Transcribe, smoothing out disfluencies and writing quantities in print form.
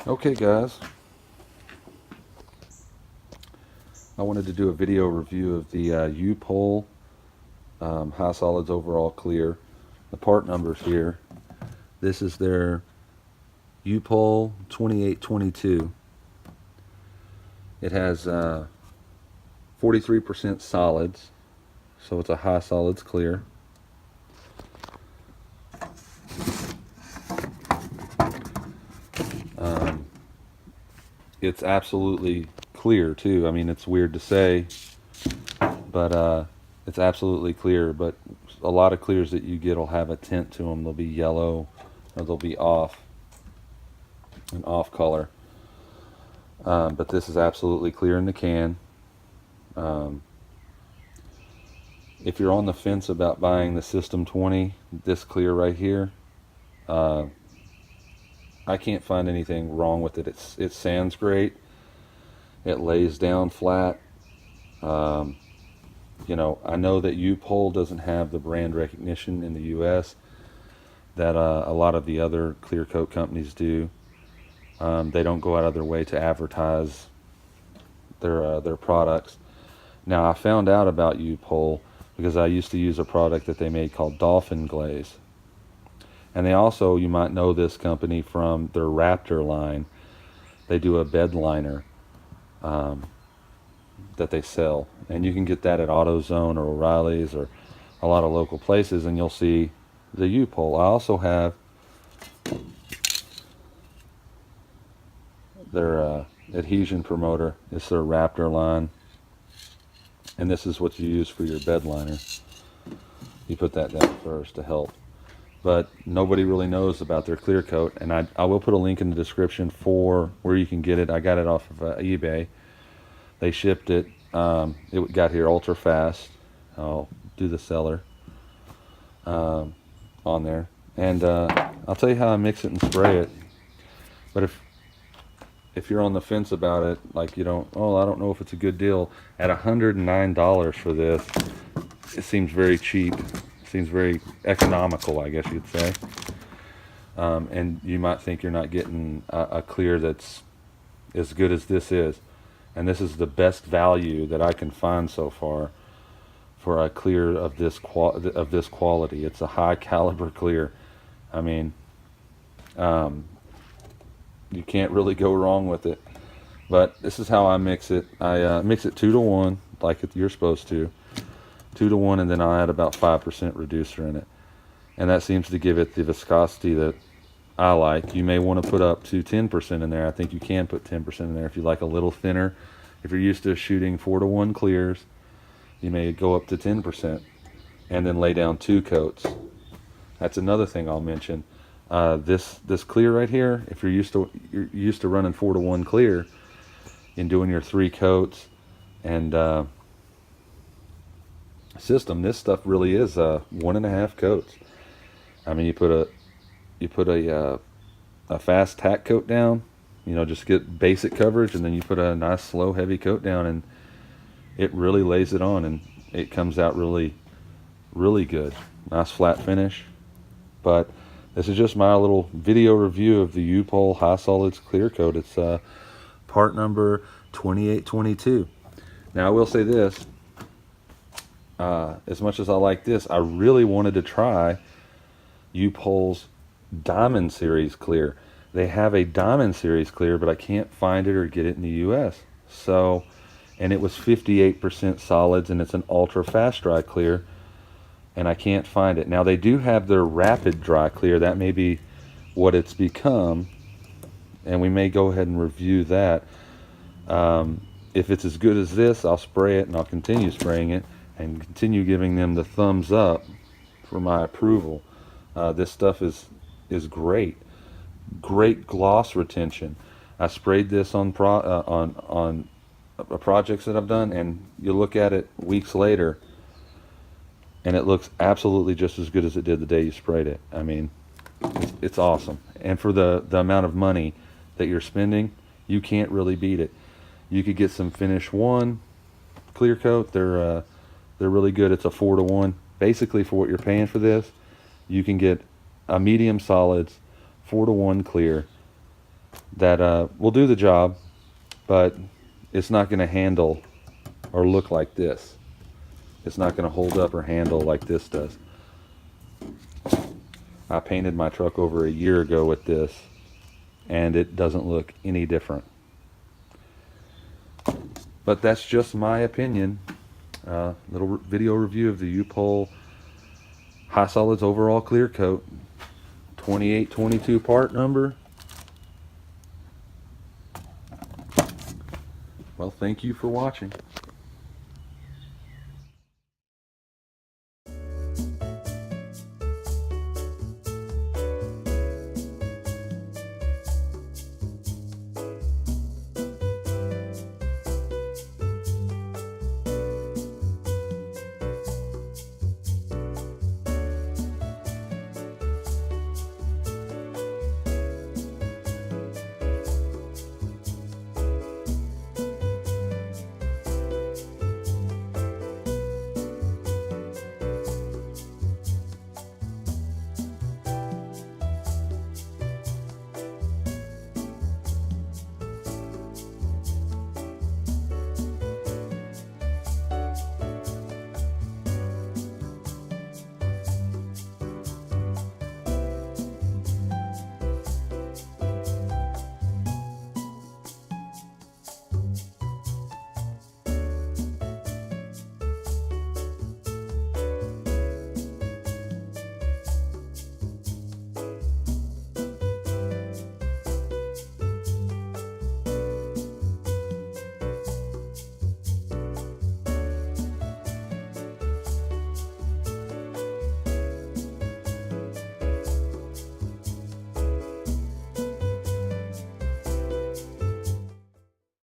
Okay guys, I wanted to do a video review of the U-pol High Solids Overall Clear. The part numbers here. This is their U-pol 2822. It has 43% solids, so it's a high solids clear. It's absolutely clear too. I mean, it's weird to say, but it's absolutely clear. But a lot of clears that you get will have a tint to them. They'll be yellow, or they'll be an off color. But this is absolutely clear in the can. If you're on the fence about buying the System 20, this clear right here, I can't find anything wrong with it. It sands great. It lays down flat. You know, I know that U-pol doesn't have the brand recognition in the U.S. that a lot of the other Clearcoat companies do. They don't go out of their way to advertise their products. Now, I found out about U-pol because I used to use a product that they made called Dolphin Glaze. And they also, you might know this company from their Raptor line. They do a bed liner that they sell. And you can get that at AutoZone or O'Reilly's or a lot of local places, and you'll see the U-pol. I also have their adhesion promoter. It's their Raptor line. And this is what you use for your bed liner. You put that down first to help. But nobody really knows about their Clearcoat, and I will put a link in the description for where you can get it. I got it off of eBay. They shipped it. It got here ultra fast. I'll do the seller on there, and I'll tell you how I mix it and spray it. But if you're on the fence about it, like I don't know if it's a good deal, at $109 for this, it seems very cheap. Seems very economical, I guess you'd say. And you might think you're not getting a clear that's as good as this is. And this is the best value that I can find so far for a clear of this quality. It's a high caliber clear. I mean, you can't really go wrong with it. But this is how I mix it. I mix it 2 to 1, like you're supposed to. 2 to 1, and then I'll add about 5% reducer in it. And that seems to give it the viscosity that I like. You may want to put up to 10% in there. I think you can put 10% in there if you like a little thinner. If you're used to shooting 4 to 1 clears, you may go up to 10% and then lay down 2 coats. That's another thing I'll mention. This clear right here, if you're used to running 4 to 1 clear and doing your 3 coats and system, this stuff really is 1.5 coats. I mean, you put a fast tack coat down, just get basic coverage, and then you put a nice slow heavy coat down, and it really lays it on, and it comes out really good. Nice flat finish. But this is just my little video review of the U-pol High Solids Clear Coat. It's part number 2822. Now I will say this, as much as I like this, I really wanted to try U-pol's Diamond Series Clear. They have a Diamond Series Clear, but I can't find it or get it in the US. So, and it was 58% solids, and it's an ultra fast dry clear, and I can't find it. Now they do have their rapid dry clear. That may be what it's become, and we may go ahead and review that. If it's as good as this, I'll spray it, and I'll continue spraying it and continue giving them the thumbs up for my approval. This stuff is great gloss retention. I sprayed this on projects that I've done, and you look at it weeks later and it looks absolutely just as good as it did the day you sprayed it. I mean, it's awesome. And for the amount of money that you're spending, you can't really beat it. You could get some Finish 1 clear coat. They're really good. It's a 4 to 1. Basically, for what you're paying for this, you can get a medium solids 4 to 1 clear that will do the job, but it's not going to handle or look like this. It's not going to hold up or handle like this does. I painted my truck over a year ago with this, and it doesn't look any different. But that's just my opinion. Little video review of the U-pol High Solids Overall Clear Coat 2822 part number. Well, thank you for watching.